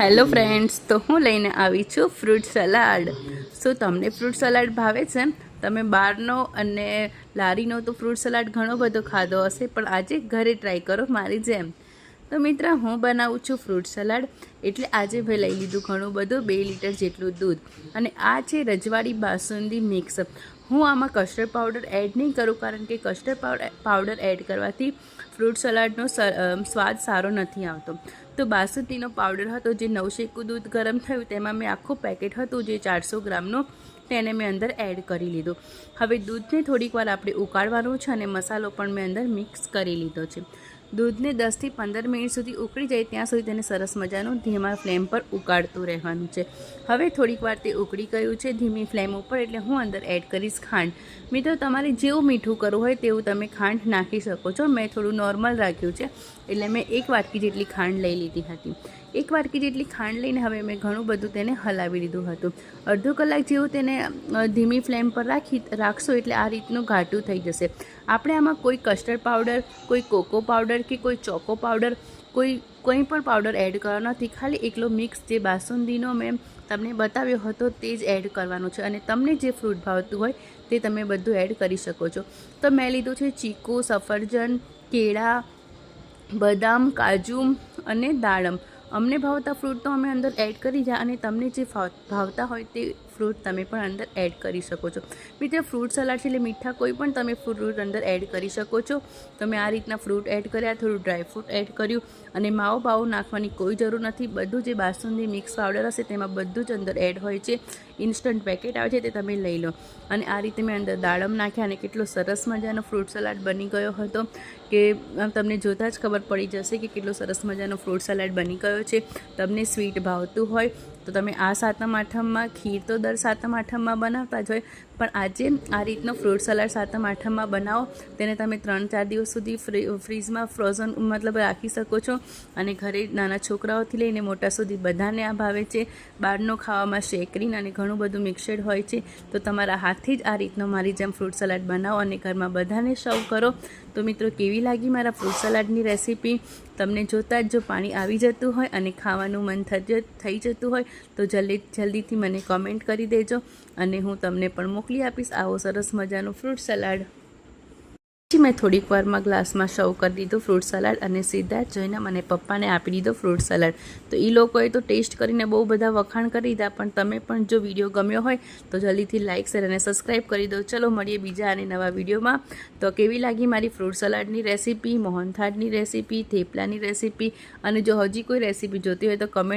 Hello friends, તો હું લઈને આવી છું ફ્રૂટ સલાડ. શું તમને ફ્રૂટ સલાડ ભાવે છે? તમે બહારનો અને લારીનો તો ફ્રૂટ સલાડ ઘણો બધો ખાધો હશે, પણ આજે ઘરે ટ્રાય કરો મારી જેમ. તો મિત્ર, હું બનાવું છું ફ્રૂટ સલાડ. એટલે આજે મેં લઈ લીધું ઘણું બધું, 2 લીટર જેટલું દૂધ. અને આ છે રજવાડી બાસુંદી મિક્સ. હું આમાં કસ્ટર્ડ પાવડર એડ નહીં કરું, કારણ કે કસ્ટર્ડ પાવડર એડ કરવાથી ફ્રૂટ સલાડનો સ્વાદ સારો નથી આવતો. તો બાસુંદીનો પાવડર હતો, જે નવશેકું દૂધ ગરમ થયું તેમાં મેં આખું પેકેટ હતું જે 400 ગ્રામનું, તેને મેં અંદર એડ કરી લીધું. હવે દૂધને થોડીક વાર આપણે ઉકાળવાનું છે અને મસાલો પણ મેં અંદર મિક્સ કરી લીધો છે. દૂધને 10 થી 15 મિનિટ સુધી ઉકળી જાય ત્યાં સુધી તેને સરસ મજાનું ધીમા ફ્લેમ પર ઉકાળતું રહેવાનું છે. હવે થોડીક વાર તે ઉકળી ગયું છે ધીમી ફ્લેમ ઉપર, એટલે હું અંદર એડ કરીશ ખાંડ. મિત્રો, તમારે જેવું મીઠું કરવું હોય તેવું તમે ખાંડ નાખી શકો છો. મેં થોડું નોર્મલ રાખ્યું છે, એટલે મેં 1 વાટકી જેટલી ખાંડ લઈ લીધી હતી. 1 વાટકી જેટલી ખાંડ લઈને હવે મેં ઘણું બધું તેને હલાવી લીધું હતું. અડધો કલાક જેવું તેને ધીમી ફ્લેમ પર રાખશો એટલે આ રીતનું ઘાટું થઈ જશે. આપણે આમાં કોઈ કસ્ટર્ડ પાવડર, કોઈ કોકો પાવડર કે કોઈ ચોકો પાવડર, કોઈ પણ પાવડર એડ કરવાનો નથી. ખાલી એકલો મિક્સ જે બાસુંદીનો મેં તમને બતાવ્યો હતો તે જ એડ કરવાનું છે. અને તમને જે ફ્રૂટ ભાવતું હોય તે તમે બધું એડ કરી શકો છો. તો મેં લીધું છે ચીકુ, સફરજન, કેળા, બદામ, કાજુ અને દાડમ. અમને ભાવતા ફ્રૂટ તો અમે અંદર એડ કરી જાય, અને તમને જે ભાવતા હોય તે ફ્રૂટ તમે પણ અંદર એડ કરી શકો છો. મિત્રો, ફ્રૂટ સલાડ છે એટલે મીઠા કોઈ પણ તમે ફ્રૂટ અંદર એડ કરી શકો છો. તમે આ રીતના ફ્રૂટ એડ કર્યા, થોડું ડ્રાયફ્રૂટ એડ કર્યું, અને માવો નાખવાની કોઈ જરૂર નથી. બધું જે બાસુંદી મિક્સ પાવડર હશે તેમાં બધું જ અંદર એડ હોય છે. ઇન્સ્ટન્ટ પેકેટ આવે છે તે તમે લઈ લો. અને આ રીતે મેં અંદર દાડમ નાખ્યા, અને કેટલો સરસ મજાનો ફ્રૂટ સલાડ બની ગયો હતો કે તમને જોતાં જ ખબર પડી જશે કે કેટલો સરસ મજાનો ફ્રૂટ સલાડ બની ગયો છે. તમને સ્વીટ ભાવતું હોય તો તમે આ સાતમ આઠમમાં, ખીર તો દર સાતમ આઠમમાં બનાવતા જ હોય, પણ આજે આ રીતનો ફ્રૂટ સલાડ સાતમ આઠમમાં બનાવો. તેને તમે 3-4 દિવસ સુધી ફ્રીઝમાં ફ્રોઝન રાખી શકો છો. અને ઘરે નાના છોકરાઓથી લઈને મોટા સુધી બધાને આ ભાવે છે. બહારનો ખાવામાં શેકરીન અને ઘણું બધું મિક્સડ હોય છે. તો તમારા હાથથી જ આ રીતનો મારી જેમ ફ્રૂટ સલાડ બનાવો અને ઘરમાં બધાને સર્વ કરો. તો મિત્રો, કેવી લાગી મારા ફ્રૂટ સલાડની રેસીપી? તમને જોતાં જ જો પાણી આવી જતું હોય અને ખાવાનું મન થઈ જતું હોય તો જલ્દીથી મને કોમેન્ટ કરી દેજો, અને હું તમને પણ મોકલી આપીશ આવો સરસ મજાનું ફ્રૂટ સલાડ. પછી મેં થોડીક વારમાં ગ્લાસમાં સર્વ કરી દીધું ફ્રૂટ સલાડ, અને સીધા જ જઈને મને પપ્પાને આપી દીધો ફ્રૂટ સલાડ. તો એ લોકોએ તો ટેસ્ટ કરીને બહુ બધા વખાણ કરી દીધા, પણ તમે પણ જો વિડીયો ગમ્યો હોય તો જલ્દીથી લાઇક, શેર અને સબસ્ક્રાઈબ કરી દો. ચલો મળીએ બીજા અને નવા વિડીયોમાં. તો કેવી લાગી મારી ફ્રૂટ સલાડની રેસીપી, મોહનથાળની રેસીપી, થેપલાની રેસીપી, અને જો હજી કોઈ રેસીપી જોતી હોય તો કમેન્ટ